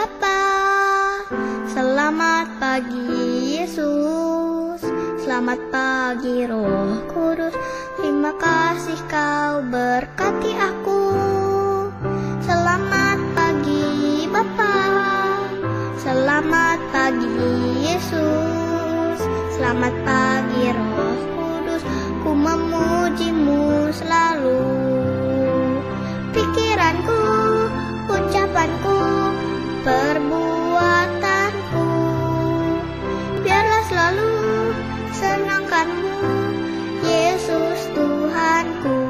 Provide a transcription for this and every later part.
Bapa. Selamat pagi Yesus, selamat pagi Roh Kudus. Terima kasih kau berkati aku. Selamat pagi Bapa, selamat pagi Yesus, selamat pagi Roh Kudus. Ku memujimu selalu. Pikiranku, ucapanku, perbuatanku, biarlah selalu senangkanmu, Yesus Tuhanku.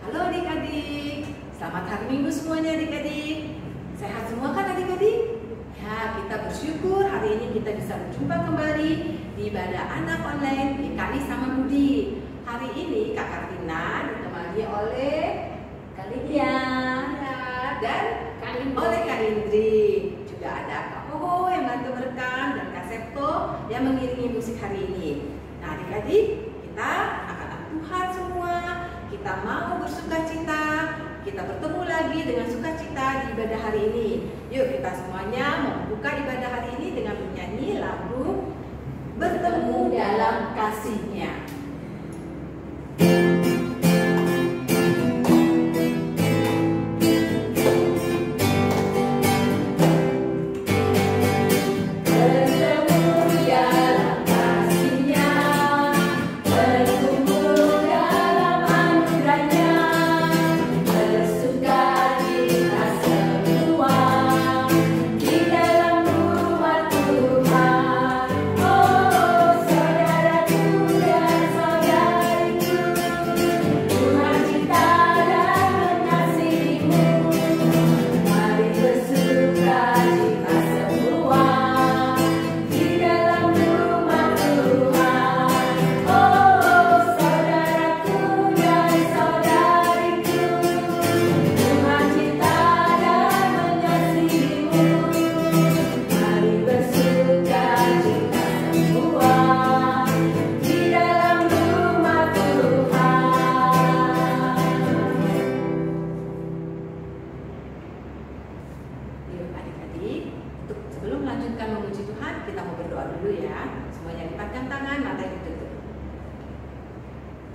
Halo adik-adik, selamat hari Minggu semuanya adik-adik. Sehat semua kan adik-adik? Ya, kita bersyukur hari ini kita bisa berjumpa kembali di ibadah anak online GKI sama Budi. Hari ini Kak Kartina ditemani oleh Kak Lydia dan oleh Kak Indri. Juga ada Kak Poho yang bantu merekam dan Kak Septo yang mengiringi musik hari ini. Nah adik-adik, kita anak-anak Tuhan semua, kita mau bersukacita. Kita bertemu lagi dengan sukacita di ibadah hari ini. Yuk kita semuanya membuka ibadah hari ini dengan menyanyi lagu Bertemu Dalam Kasih-Nya.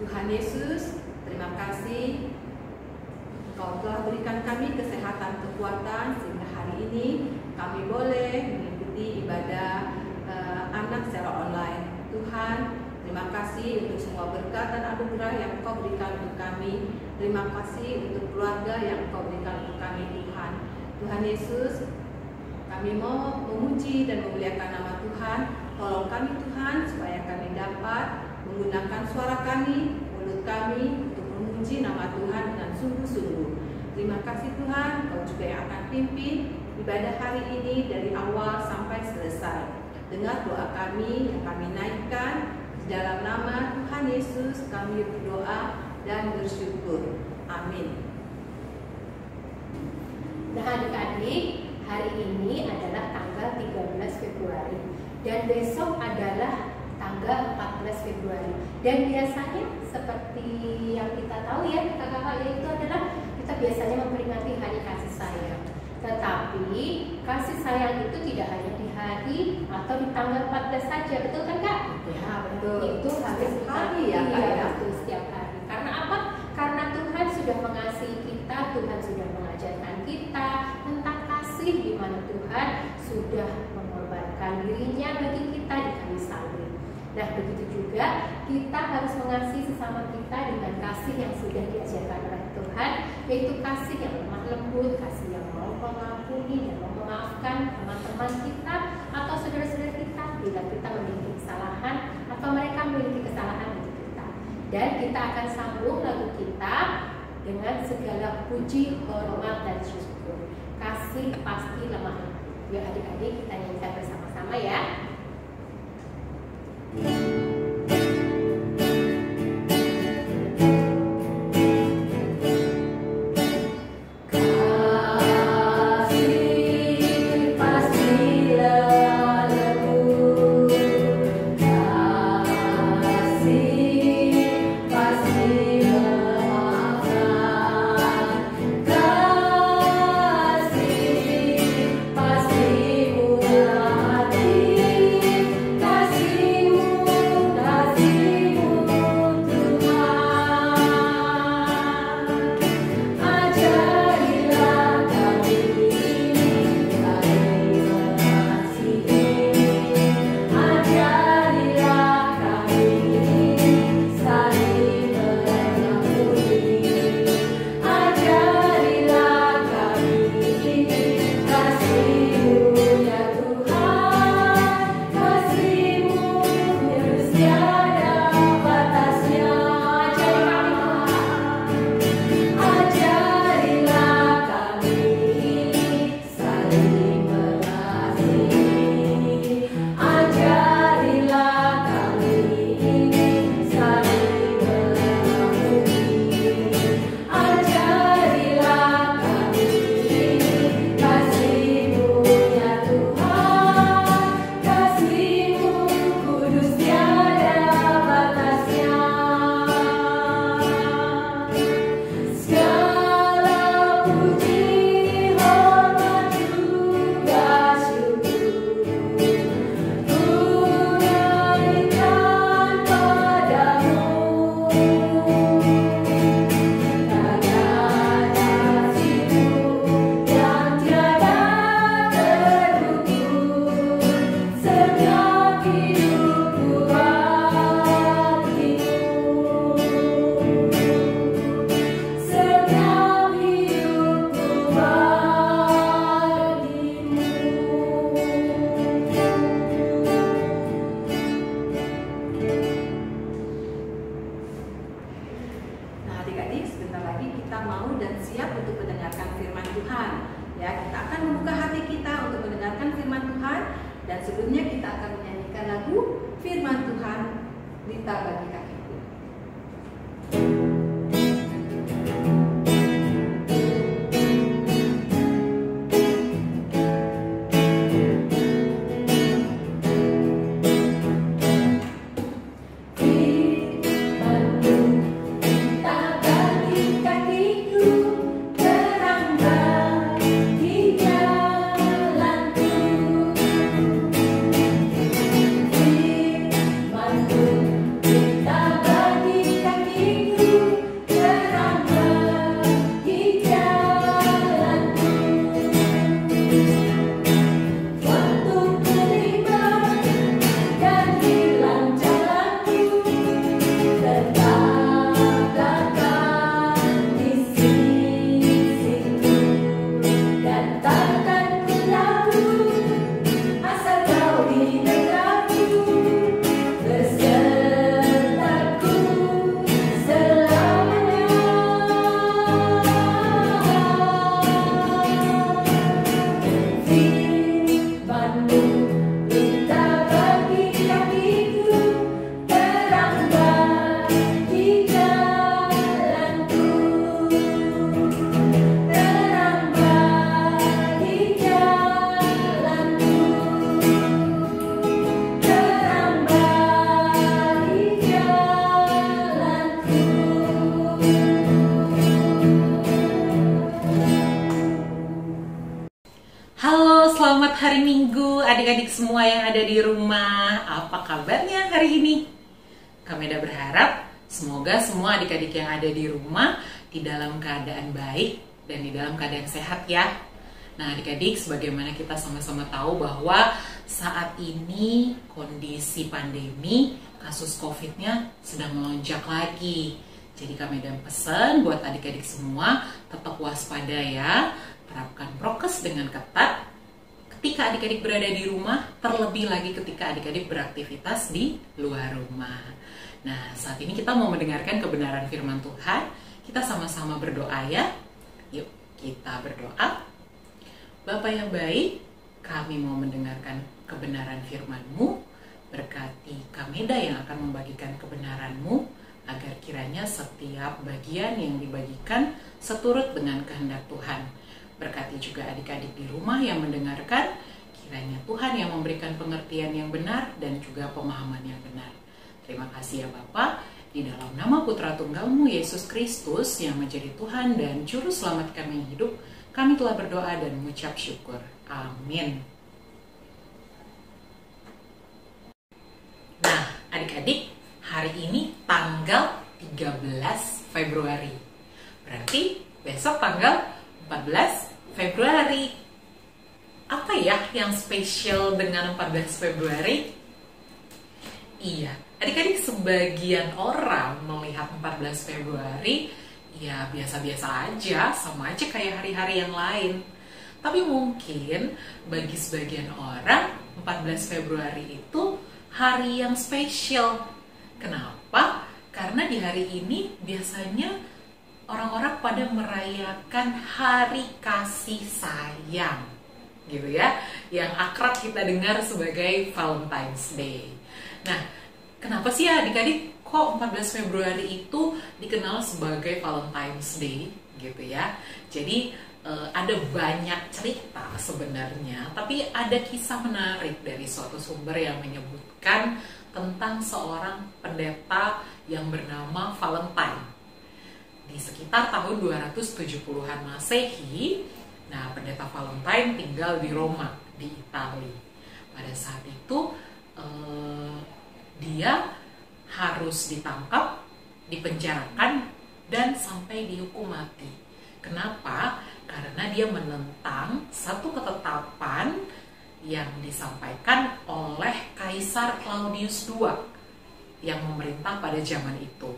Tuhan Yesus, terima kasih Engkau telah berikan kami kesehatan, kekuatan sehingga hari ini kami boleh mengikuti ibadah anak secara online. Tuhan, terima kasih untuk semua berkat dan anugerah yang Engkau berikan untuk kami. Terima kasih untuk keluarga yang Engkau berikan untuk kami, Tuhan. Tuhan Yesus, kami mau memuji dan memuliakan nama Tuhan. Tolong kami Tuhan supaya kami dapat menggunakan suara kami, mulut kami untuk memuji nama Tuhan dengan sungguh-sungguh. Terima kasih Tuhan, Kau juga yang akan pimpin ibadah hari ini dari awal sampai selesai. Dengar doa kami yang kami naikkan di dalam nama Tuhan Yesus. Kami berdoa dan bersyukur. Amin. Nah adik-adik, hari ini adalah tanggal 13 Februari dan besok adalah tanggal 14 Februari. Dan biasanya seperti yang kita tahu ya kakak-kakak, yaitu adalah kita biasanya memperingati hari kasih sayang. Tetapi kasih sayang itu tidak hanya di hari atau di tanggal 14 saja, betul kan Kak? Ya betul. Itu harus hari ya Kak ya. Betul, setiap hari. Karena apa? Karena Tuhan sudah mengasihi kita, Tuhan sudah mengajarkan kita tentang kasih, di mana Tuhan sudah mengorbankan dirinya bagi kita di kayu salib. Nah begitu juga kita harus mengasihi sesama kita dengan kasih yang sudah diajarkan oleh Tuhan, yaitu kasih yang lemah lembut, kasih yang mau mengampuni dan mau memaafkan teman-teman kita atau saudara-saudara kita bila kita memiliki kesalahan atau mereka memiliki kesalahan bagi kita. Dan kita akan sambung lagu kita dengan segala puji, hormat dan syukur. Kasih pasti lemah lembut. Yuk adik-adik kita nyanyikan bersama-sama ya. Kasih pasti lemah lembut. Sebelumnya kita akan menyanyikan lagu Firman Tuhan Lita Bagi Kakiku. Selamat hari Minggu adik-adik semua yang ada di rumah. Apa kabarnya hari ini? Kami udah berharap semoga semua adik-adik yang ada di rumah di dalam keadaan baik dan di dalam keadaan sehat ya. Nah adik-adik, sebagaimana kita sama-sama tahu bahwa saat ini kondisi pandemi kasus COVID-nya sedang melonjak lagi. Jadi kami ada pesan buat adik-adik semua tetap waspada ya. Terapkan prokes dengan ketat ketika adik-adik berada di rumah, terlebih lagi ketika adik-adik beraktivitas di luar rumah. Nah, saat ini kita mau mendengarkan kebenaran firman Tuhan. Kita sama-sama berdoa ya. Yuk, kita berdoa. Bapa yang baik, kami mau mendengarkan kebenaran firman-Mu. Berkati Kameda yang akan membagikan kebenaran-Mu, agar kiranya setiap bagian yang dibagikan seturut dengan kehendak Tuhan. Berkati juga adik-adik di rumah yang mendengarkan, kiranya Tuhan yang memberikan pengertian yang benar dan juga pemahaman yang benar. Terima kasih ya Bapa, di dalam nama Putra Tunggal-Mu Yesus Kristus yang menjadi Tuhan dan Juru Selamat kami yang hidup, kami telah berdoa dan mengucap syukur. Amin. Nah, adik-adik, hari ini tanggal 13 Februari. Berarti besok tanggal 14 Februari. Apa ya yang spesial dengan 14 Februari? Iya, adik-adik, sebagian orang melihat 14 Februari ya biasa-biasa aja, sama aja kayak hari-hari yang lain. Tapi mungkin bagi sebagian orang 14 Februari itu hari yang spesial. Kenapa? Karena di hari ini biasanya orang-orang pada merayakan hari kasih sayang, gitu ya, yang akrab kita dengar sebagai Valentine's Day. Nah, kenapa sih ya adik-adik kok 14 Februari itu dikenal sebagai Valentine's Day gitu ya? Jadi ada banyak cerita sebenarnya, tapi ada kisah menarik dari suatu sumber yang menyebutkan tentang seorang pendeta yang bernama Valentine. Di sekitar tahun 270-an Masehi, nah pendeta Valentine tinggal di Roma, di Italia. Pada saat itu dia harus ditangkap, dipenjarakan, dan sampai dihukum mati. Kenapa? Karena dia menentang satu ketetapan yang disampaikan oleh Kaisar Claudius II yang memerintah pada zaman itu.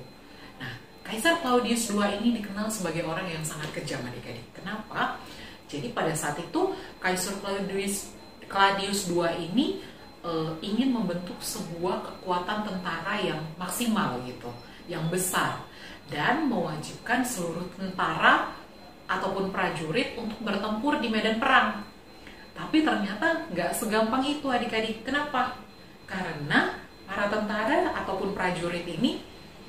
Nah, Kaisar Claudius II ini dikenal sebagai orang yang sangat kejam adik-adik. Kenapa? Jadi pada saat itu Kaisar Claudius II ini ingin membentuk sebuah kekuatan tentara yang maksimal gitu, yang besar, dan mewajibkan seluruh tentara ataupun prajurit untuk bertempur di medan perang. Tapi ternyata nggak segampang itu adik-adik. Kenapa? Karena para tentara ataupun prajurit ini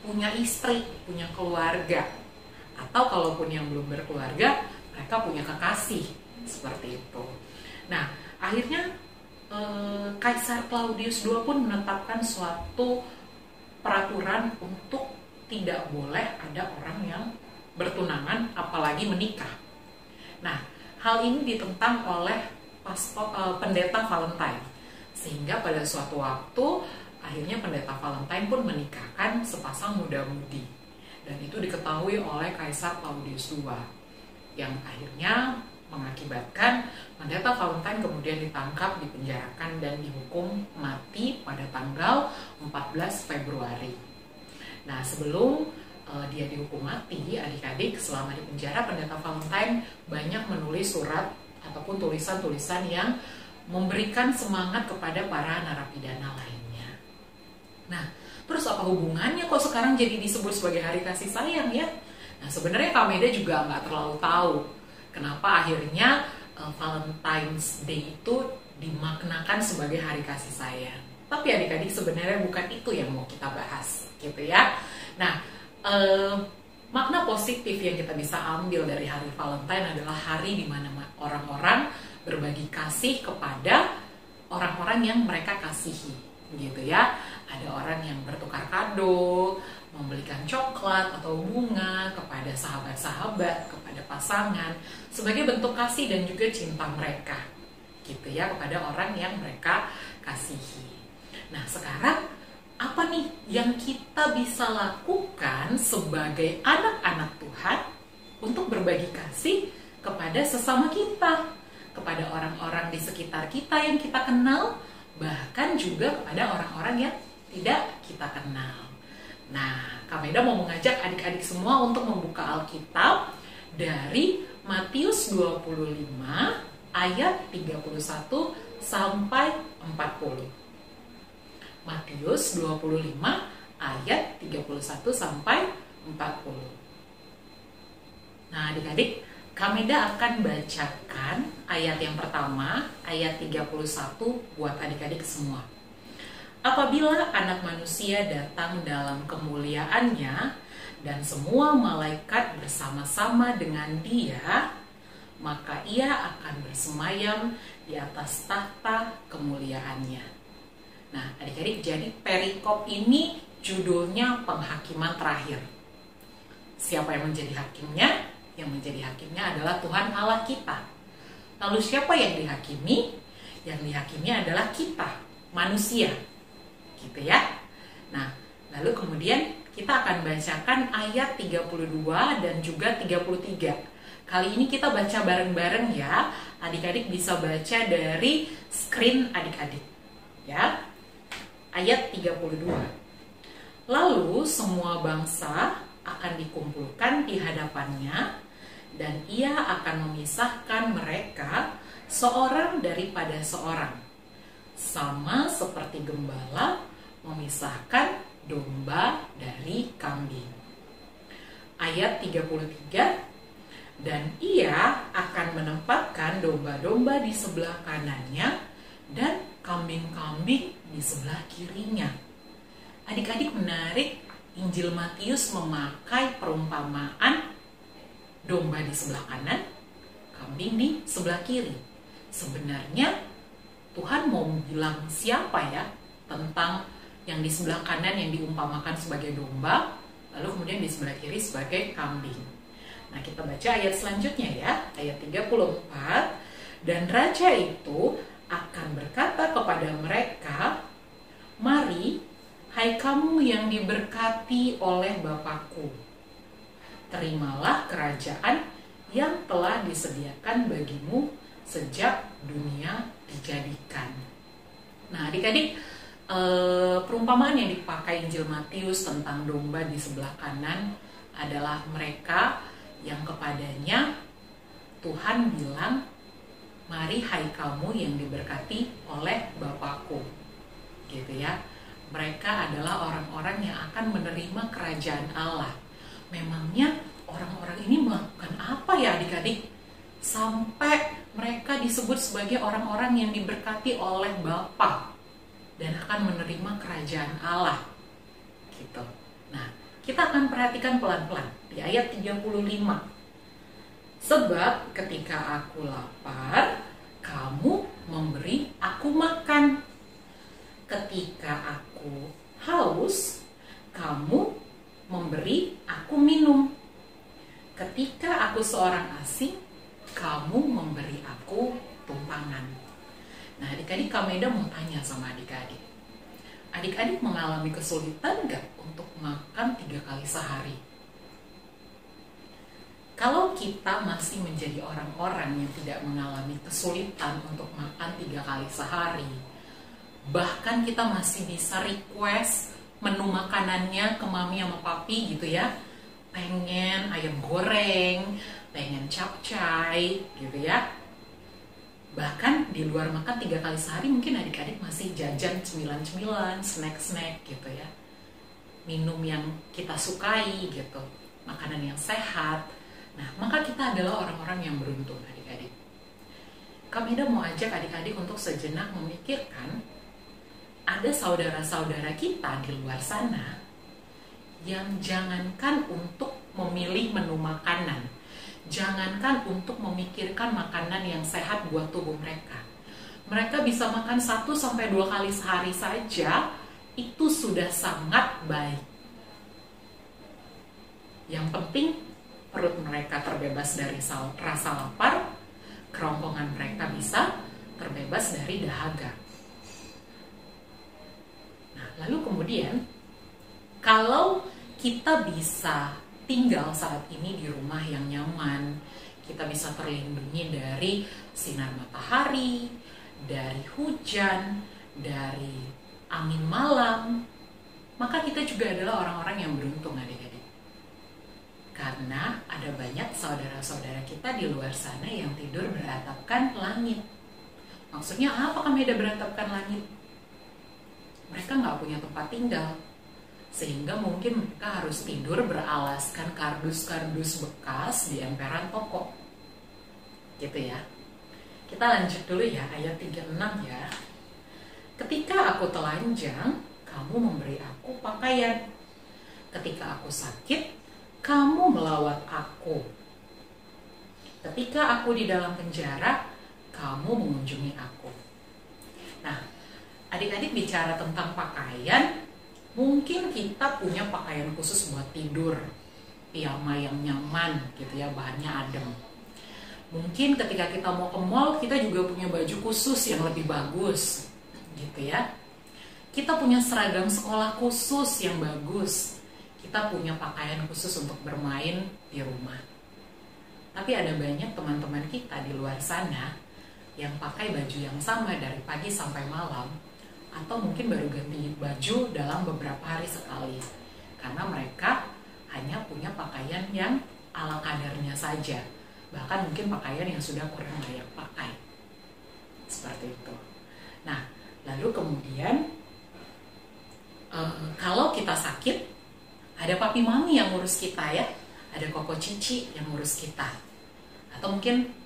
punya istri, punya keluarga, atau kalaupun yang belum berkeluarga, mereka punya kekasih, seperti itu. Nah, akhirnya Kaisar Claudius II pun menetapkan suatu peraturan untuk tidak boleh ada orang yang bertunangan, apalagi menikah. Nah, hal ini ditentang oleh pendeta Valentine, sehingga pada suatu waktu akhirnya pendeta Valentine pun menikahkan sepasang muda-mudi, dan itu diketahui oleh Kaisar Claudius II, yang akhirnya mengakibatkan pendeta Valentine kemudian ditangkap, dipenjarakan, dan dihukum mati pada tanggal 14 Februari. Nah, sebelum dia dihukum mati, adik-adik, selama di penjara, pendeta Valentine banyak menulis surat ataupun tulisan-tulisan yang memberikan semangat kepada para narapidana lainnya. Nah, terus apa hubungannya kok sekarang jadi disebut sebagai hari kasih sayang ya? Nah, sebenarnya Kak Meda juga nggak terlalu tahu kenapa akhirnya Valentine's Day itu dimaknakan sebagai hari kasih sayang. Tapi adik-adik, sebenarnya bukan itu yang mau kita bahas, gitu ya. Nah, makna positif yang kita bisa ambil dari hari Valentine adalah hari di mana orang-orang berbagi kasih kepada orang-orang yang mereka kasihi, gitu ya. Ada orang yang bertukar kado, membelikan coklat atau bunga kepada sahabat-sahabat, kepada pasangan, sebagai bentuk kasih dan juga cinta mereka, gitu ya, kepada orang yang mereka kasihi. Nah, sekarang apa nih yang kita bisa lakukan sebagai anak-anak Tuhan untuk berbagi kasih kepada sesama kita, kepada orang-orang di sekitar kita yang kita kenal, bahkan juga kepada orang-orang yang tidak kita kenal. Nah, Kak Meda mau mengajak adik-adik semua untuk membuka Alkitab dari Matius 25 ayat 31 sampai 40. Matius 25 ayat 31 sampai 40. Nah, adik-adik, Kak Meda akan bacakan ayat yang pertama, ayat 31 buat adik-adik semua. Apabila Anak Manusia datang dalam kemuliaannya dan semua malaikat bersama-sama dengan Dia, maka Ia akan bersemayam di atas tahta kemuliaannya. Nah, adik-adik, jadi perikop ini judulnya penghakiman terakhir. Siapa yang menjadi hakimnya? Yang menjadi hakimnya adalah Tuhan Allah kita. Lalu siapa yang dihakimi? Yang dihakimi adalah kita, manusia. Gitu ya. Nah, lalu kemudian kita akan bacakan ayat 32 dan juga 33. Kali ini kita baca bareng-bareng ya. Adik-adik bisa baca dari screen adik-adik. Ya. Ayat 32. Lalu semua bangsa akan dikumpulkan di hadapannya, dan ia akan memisahkan mereka seorang daripada seorang, sama seperti gembala memisahkan domba dari kambing. Ayat 33. Dan ia akan menempatkan domba-domba di sebelah kanannya dan kambing-kambing di sebelah kirinya. Adik-adik, menarik, Injil Matius memakai perumpamaan domba di sebelah kanan, kambing di sebelah kiri. Sebenarnya Tuhan mau bilang siapa ya tentang yang di sebelah kanan yang diumpamakan sebagai domba, lalu kemudian di sebelah kiri sebagai kambing. Nah, kita baca ayat selanjutnya ya, ayat 34. Dan raja itu akan berkata kepada mereka, "Mari, hai kamu yang diberkati oleh Bapakku, terimalah kerajaan yang telah disediakan bagimu sejak dunia dijadikan." Nah, adik-adik, perumpamaan yang dipakai Injil Matius tentang domba di sebelah kanan adalah mereka yang kepadanya Tuhan bilang, "Mari hai kamu yang diberkati oleh Bapakku." Gitu ya. Mereka adalah orang-orang yang akan menerima kerajaan Allah. Memangnya orang-orang ini melakukan apa ya adik-adik? Sampai mereka disebut sebagai orang-orang yang diberkati oleh Bapa dan akan menerima kerajaan Allah. Gitu. Nah, kita akan perhatikan pelan-pelan di ayat 35. Sebab ketika aku lapar, kamu memberi aku makan. Ketika aku haus, kamu memberi aku minum. Ketika aku seorang asing, kamu memberi aku tumpangan. Nah, adik-adik, Kameda mau tanya sama adik-adik. Adik-adik mengalami kesulitan nggak untuk makan 3 kali sehari? Kalau kita masih menjadi orang-orang yang tidak mengalami kesulitan untuk makan 3 kali sehari, bahkan kita masih bisa request menu makanannya ke mami sama papi gitu ya, pengen ayam goreng, pengen capcay gitu ya. Bahkan di luar makan 3 kali sehari, mungkin adik-adik masih jajan cemilan-cemilan, snack-snack gitu ya, minum yang kita sukai gitu, makanan yang sehat. Nah, maka kita adalah orang-orang yang beruntung adik-adik. Kameda mau ajak adik-adik untuk sejenak memikirkan, ada saudara-saudara kita di luar sana yang jangankan untuk memilih menu makanan, jangankan untuk memikirkan makanan yang sehat buat tubuh mereka. Mereka bisa makan 1-2 kali sehari saja, itu sudah sangat baik. Yang penting perut mereka terbebas dari rasa lapar, kerongkongan mereka bisa terbebas dari dahaga. Nah, lalu kemudian kalau kita bisa tinggal saat ini di rumah yang nyaman, kita bisa terlindungi dari sinar matahari, dari hujan, dari angin malam, maka kita juga adalah orang-orang yang beruntung adik-adik. Karena ada banyak saudara-saudara kita di luar sana yang tidur beratapkan langit. Maksudnya apa Kameda beratapkan langit? Mereka nggak punya tempat tinggal, sehingga mungkin mereka harus tidur beralaskan kardus-kardus bekas di emperan toko. Gitu ya. Kita lanjut dulu ya, ayat 36 ya. Ketika aku telanjang, kamu memberi aku pakaian. Ketika aku sakit, kamu melawat aku. Ketika aku di dalam penjara, kamu mengunjungi aku. Nah, adik-adik bicara tentang pakaian, mungkin kita punya pakaian khusus buat tidur, piyama yang nyaman gitu ya, bahannya adem. Mungkin ketika kita mau ke mall, kita juga punya baju khusus yang lebih bagus gitu ya. Kita punya seragam sekolah khusus yang bagus. Kita punya pakaian khusus untuk bermain di rumah. Tapi ada banyak teman-teman kita di luar sana yang pakai baju yang sama dari pagi sampai malam, atau mungkin baru ganti baju dalam beberapa hari sekali, karena mereka hanya punya pakaian yang ala kadarnya saja, bahkan mungkin pakaian yang sudah kurang layak pakai, seperti itu. Nah, lalu kemudian kalau kita sakit, ada papi mami yang ngurus kita ya, ada koko cici yang ngurus kita, atau mungkin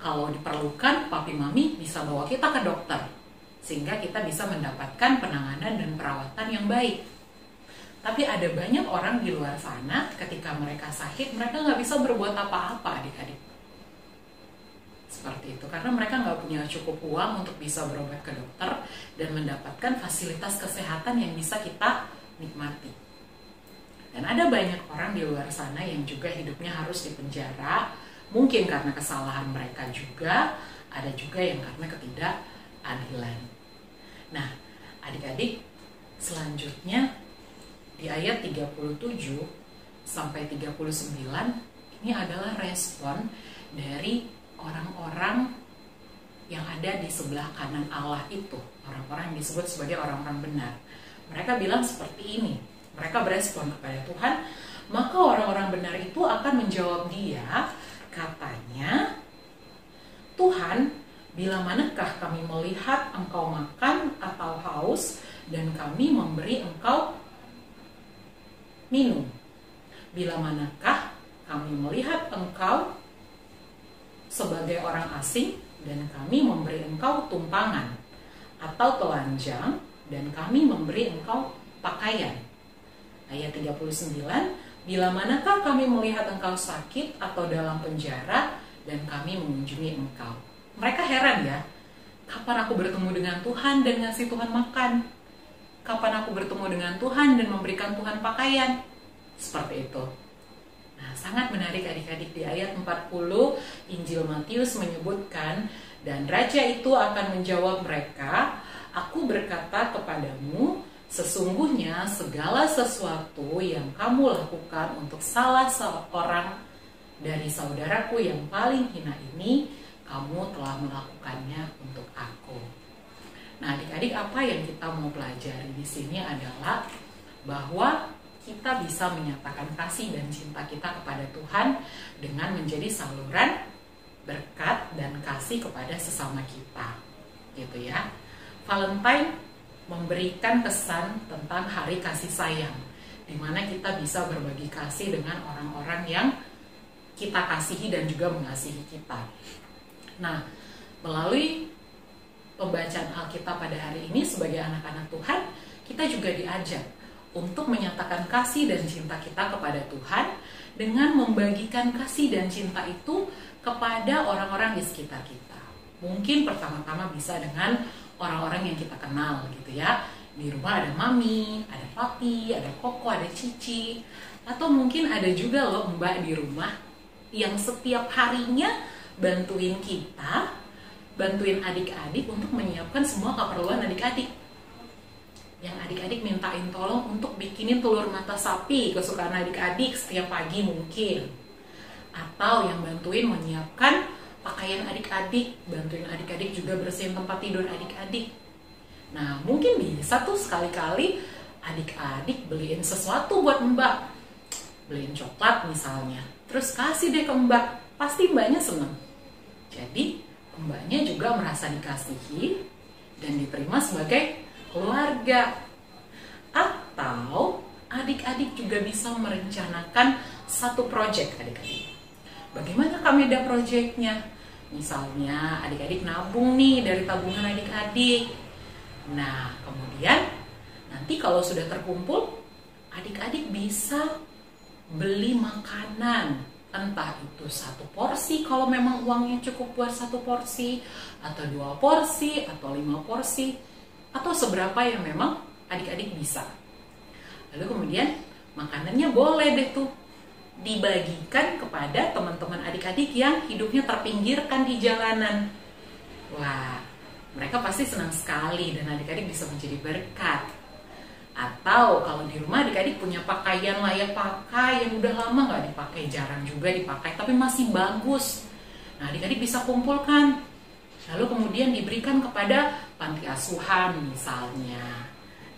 kalau diperlukan papi mami bisa bawa kita ke dokter, sehingga kita bisa mendapatkan penanganan dan perawatan yang baik. Tapi ada banyak orang di luar sana, ketika mereka sakit, mereka nggak bisa berbuat apa-apa, adik-adik. Seperti itu, karena mereka nggak punya cukup uang untuk bisa berobat ke dokter dan mendapatkan fasilitas kesehatan yang bisa kita nikmati. Dan ada banyak orang di luar sana yang juga hidupnya harus di penjara, mungkin karena kesalahan mereka juga, ada juga yang karena ketidakadilan. Nah, adik-adik, selanjutnya di ayat 37 sampai 39 ini adalah respon dari orang-orang yang ada di sebelah kanan Allah itu, orang-orang yang disebut sebagai orang-orang benar. Mereka bilang seperti ini, mereka berespon kepada Tuhan, maka orang-orang benar itu akan menjawab dia, katanya, Tuhan, bila manakah kami melihat engkau makan atau haus dan kami memberi engkau minum? Bila manakah kami melihat engkau sebagai orang asing dan kami memberi engkau tumpangan atau telanjang dan kami memberi engkau pakaian? Ayat 39, bila manakah kami melihat engkau sakit atau dalam penjara dan kami mengunjungi engkau? Mereka heran ya, kapan aku bertemu dengan Tuhan dan ngasih Tuhan makan? Kapan aku bertemu dengan Tuhan dan memberikan Tuhan pakaian? Seperti itu. Nah, sangat menarik adik-adik, di ayat 40 Injil Matius menyebutkan, dan raja itu akan menjawab mereka, aku berkata kepadamu, sesungguhnya segala sesuatu yang kamu lakukan untuk salah seorang dari saudaraku yang paling hina ini, kamu telah melakukannya untuk aku. Nah, adik-adik, apa yang kita mau pelajari di sini adalah bahwa kita bisa menyatakan kasih dan cinta kita kepada Tuhan dengan menjadi saluran berkat dan kasih kepada sesama kita, gitu ya. Valentine memberikan kesan tentang hari kasih sayang, di mana kita bisa berbagi kasih dengan orang-orang yang kita kasihi dan juga mengasihi kita. Nah, melalui pembacaan Alkitab pada hari ini sebagai anak-anak Tuhan, kita juga diajak untuk menyatakan kasih dan cinta kita kepada Tuhan dengan membagikan kasih dan cinta itu kepada orang-orang di sekitar kita. Mungkin pertama-tama bisa dengan orang-orang yang kita kenal gitu ya. Di rumah ada mami, ada papi, ada koko, ada cici, atau mungkin ada juga loh mbak di rumah yang setiap harinya bantuin kita, bantuin adik-adik untuk menyiapkan semua keperluan adik-adik. Yang adik-adik mintain tolong untuk bikinin telur mata sapi kesukaan adik-adik setiap pagi mungkin. Atau yang bantuin menyiapkan pakaian adik-adik, bantuin adik-adik juga bersihin tempat tidur adik-adik. Nah, mungkin bisa tuh sekali-kali adik-adik beliin sesuatu buat mbak. Beliin coklat misalnya, terus kasih deh ke mbak, pasti mbaknya seneng. Jadi mbaknya juga merasa dikasihi dan diterima sebagai keluarga. Atau adik-adik juga bisa merencanakan satu proyek adik-adik. Bagaimana kami ada proyeknya? Misalnya adik-adik nabung nih dari tabungan adik-adik. Nah, kemudian nanti kalau sudah terkumpul, adik-adik bisa beli makanan. Entah itu satu porsi kalau memang uangnya cukup buat satu porsi, atau 2 porsi, atau 5 porsi. atau seberapa yang memang adik-adik bisa. Lalu kemudian makanannya boleh deh tuh dibagikan kepada teman-teman adik-adik yang hidupnya terpinggirkan di jalanan. Wah, mereka pasti senang sekali dan adik-adik bisa menjadi berkat. Atau kalau di rumah adik-adik punya pakaian layak pakai yang udah lama nggak dipakai, jarang juga dipakai, tapi masih bagus. Nah, adik-adik bisa kumpulkan. Lalu kemudian diberikan kepada panti asuhan misalnya.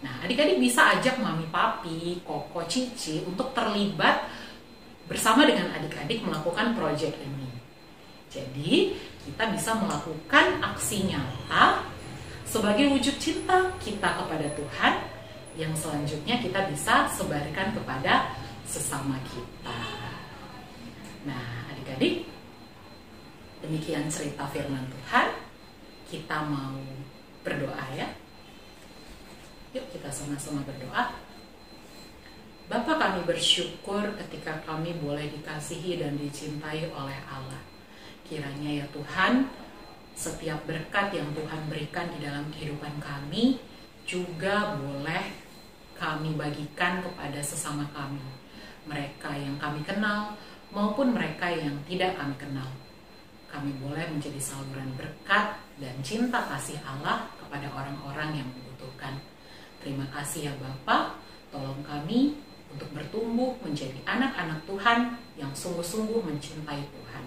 Nah, adik-adik bisa ajak mami papi, koko, cici untuk terlibat bersama dengan adik-adik melakukan proyek ini. Jadi, kita bisa melakukan aksi nyata sebagai wujud cinta kita kepada Tuhan, yang selanjutnya kita bisa sebarkan kepada sesama kita. Nah, adik-adik, demikian cerita firman Tuhan. Kita mau berdoa ya. Yuk kita sama-sama berdoa. Bapa, kami bersyukur ketika kami boleh dikasihi dan dicintai oleh Allah. Kiranya ya Tuhan, setiap berkat yang Tuhan berikan di dalam kehidupan kami juga boleh kami bagikan kepada sesama kami, mereka yang kami kenal maupun mereka yang tidak kami kenal. Kami boleh menjadi saluran berkat dan cinta kasih Allah kepada orang-orang yang membutuhkan. Terima kasih ya Bapa, tolong kami untuk bertumbuh menjadi anak-anak Tuhan yang sungguh-sungguh mencintai Tuhan.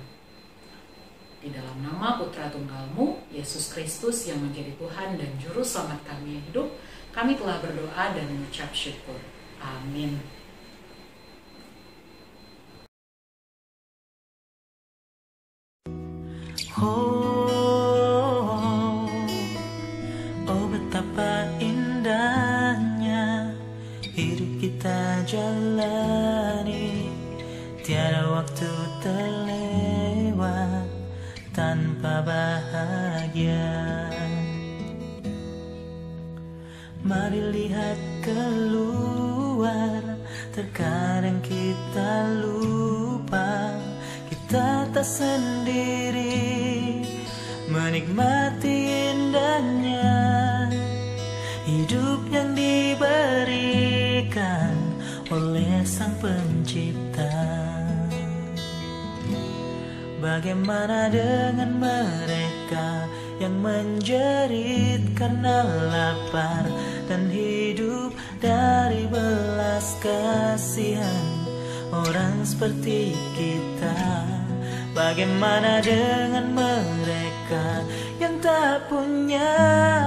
Di dalam nama Putra Tunggal-Mu, Yesus Kristus yang menjadi Tuhan dan Juru Selamat kami yang hidup, kami telah berdoa dan mengucap syukur. Amin. Oh betapa indahnya hidup kita jalani, tiada waktu terlewat tanpa bahagia. Mari lihat keluar, terkadang kita lupa kita tak sendiri, menikmati indahnya hidup yang diberikan oleh Sang Pencipta. Bagaimana dengan mereka yang menjerit karena lapar dan hidup dari belas kasihan orang seperti kita? Bagaimana dengan mereka yang tak punya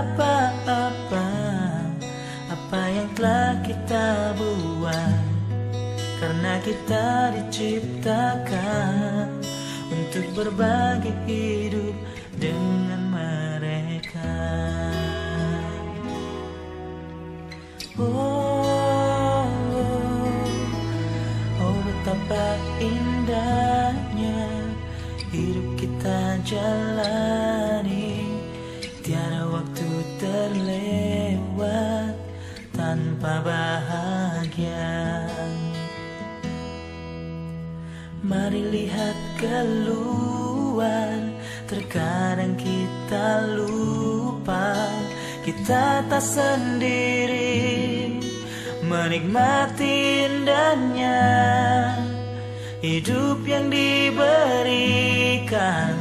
apa-apa, apa yang telah kita buat, karena kita diciptakan untuk berbagi hidup dengan mereka. Oh, betapa indahnya hidup kita jalani, tiada waktu terlewat tanpa bahagia. Mari lihat keluar, terkadang kita lupa kita tak sendiri, menikmati indahnya hidup yang diberikan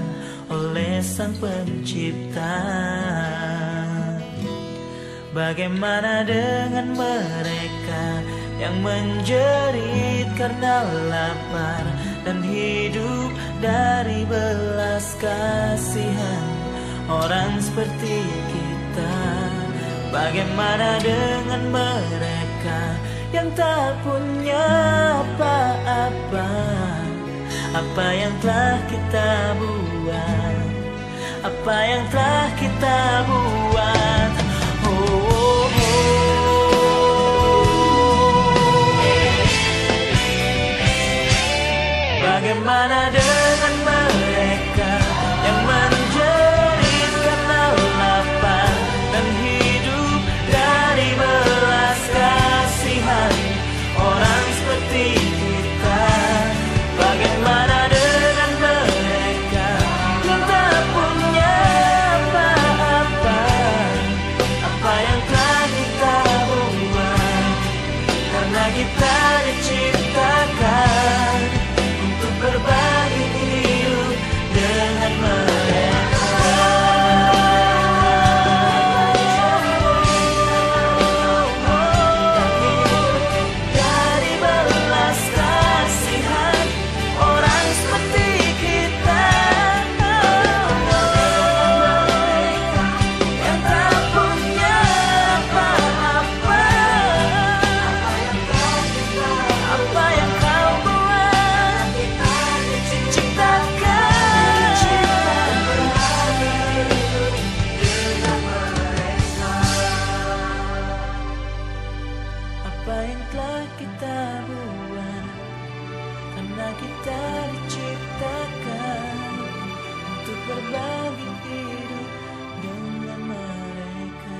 oleh Sang Pencipta. Bagaimana dengan mereka yang menjerit karena lapar dan hidup dari belas kasihan orang seperti kita? Bagaimana dengan mereka yang tak punya apa-apa, apa yang telah kita buat, apa yang telah kita buat? Oh, bagaimana dengan mereka yang menjerit karena lapar dan hidup dari belas kasihan orang seperti kita? Bagaimana dengan mereka yang tak punya apa-apa, apa yang diciptakan untuk berbagi hidup dengan mereka. Dari belas kasihan orang seperti kita, yang tak punya apa-apa. Apa yang kau buat, ciptakan dengan mereka. Apa yang telah kita buat, karena kita diciptakan untuk berbagi hidup dengan mereka.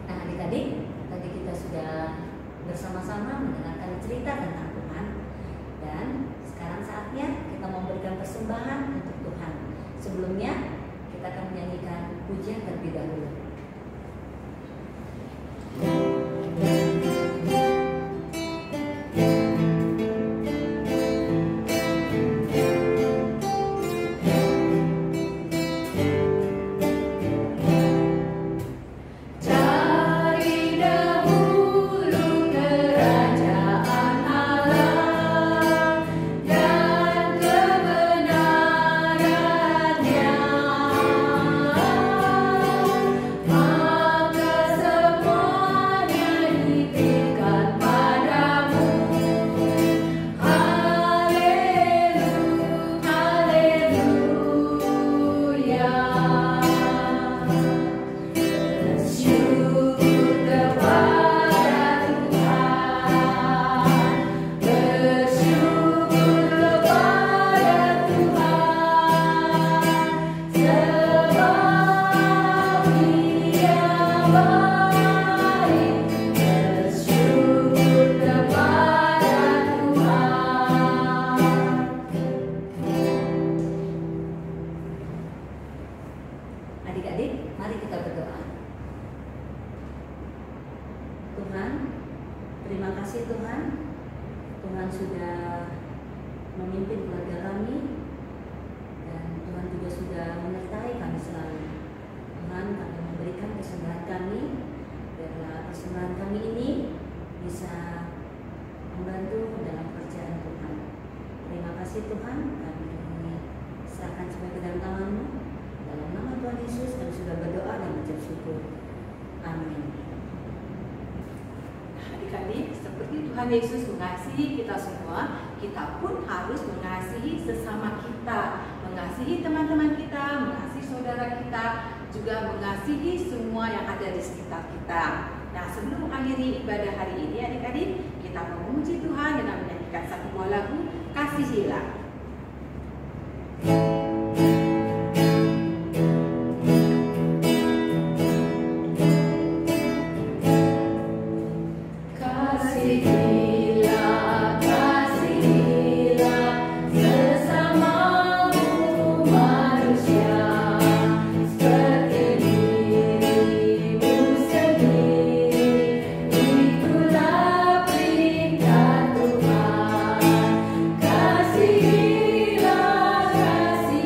Nah, adik-adik, tadi kita sudah bersama-sama mendengarkan cerita tentang Tuhan, dan sekarang saatnya kita memberikan persembahan untuk Tuhan. Sebelumnya, kita akan menyanyikan pujian terlebih dahulu. Dari dahulu kerajaan Allah dan kebenarannya, maka semuanya diberikan padamu. Haleluya. Bersyukur kepada Tuhan, bersyukur kepada Tuhan, sebab Dia baik. Bersyukur kepada Tuhan. Adik-adik, mari kita berdoa. Tuhan, terima kasih Tuhan. Tuhan sudah memimpin keluarga kami, dan Tuhan juga sudah menyertai kami selalu. Tuhan, kami memberikan persembahan kami, biarlah persembahan kami ini bisa membantu dalam pekerjaan Tuhan. Terima kasih Tuhan, kami serahkan semua ke dalam tangan-Mu. Dalam nama Tuhan Yesus kami sudah berdoa dan mengucap syukur. Amin. Adik-adik, seperti Tuhan Yesus mengasihi kita semua, kita pun harus mengasihi sesama kita, mengasihi teman-teman kita, mengasihi saudara kita, juga mengasihi semua yang ada di sekitar kita. Nah, sebelum mengakhiri ibadah hari ini, adik-adik, kita memuji Tuhan dengan menyanyikan satu buah lagu, Kasihilah. Kasihilah, kasihilah sesamamu manusia, seperti dirimu sendiri. Itulah perintah Tuhan. Kasihilah, kasihilah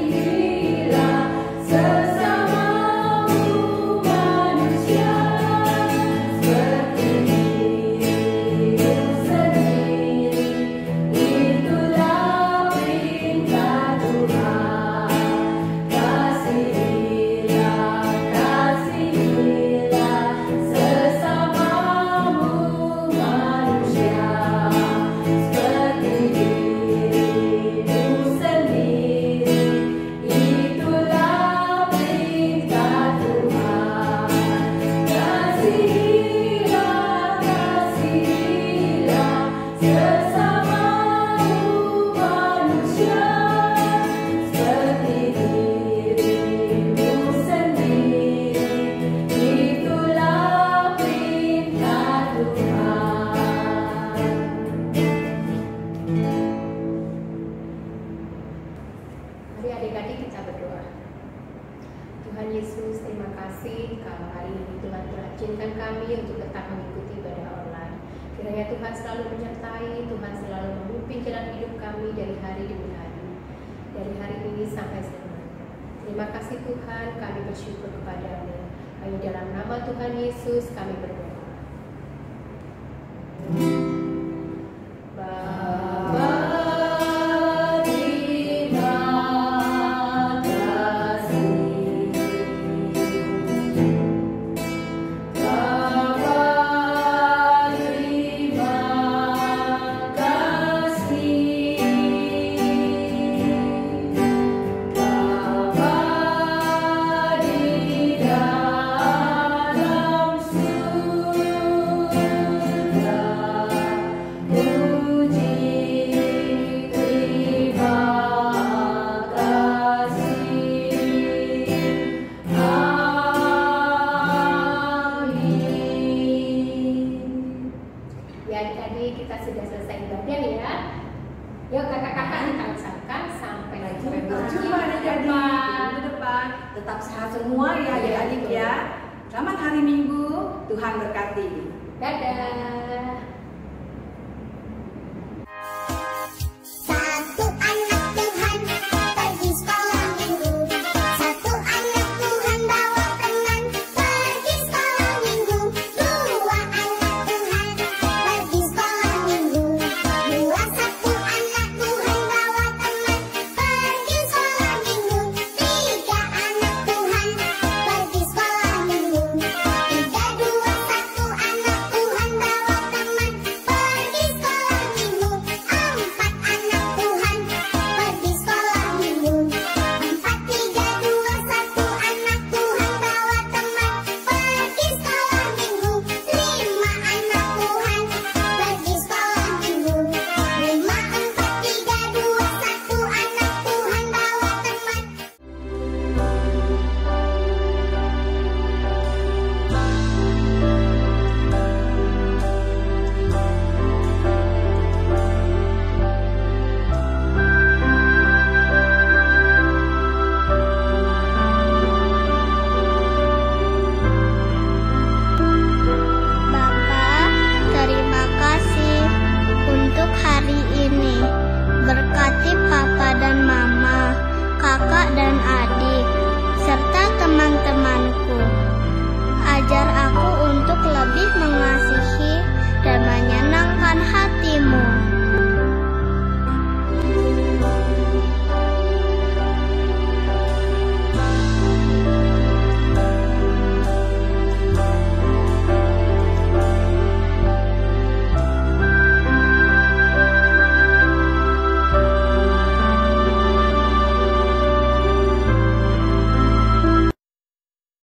Tuhan Yesus, terima kasih kalau hari ini Tuhan telah izinkan kami untuk tetap mengikuti ibadah online. Kiranya Tuhan selalu menyertai, Tuhan selalu memimpin jalan hidup kami dari hari demi hari, dari hari ini sampai selamanya. Terima kasih Tuhan, kami bersyukur kepada-Mu. Hanya dalam nama Tuhan Yesus kami berdoa. Kita sudah selesai ibadah ya. Yuk kakak-kakak kita ucapkan sampai berjumpa adik-adik minggu depan. Tetap sehat semua ya adik-adik ya. Selamat hari Minggu, Tuhan berkati. Dadah.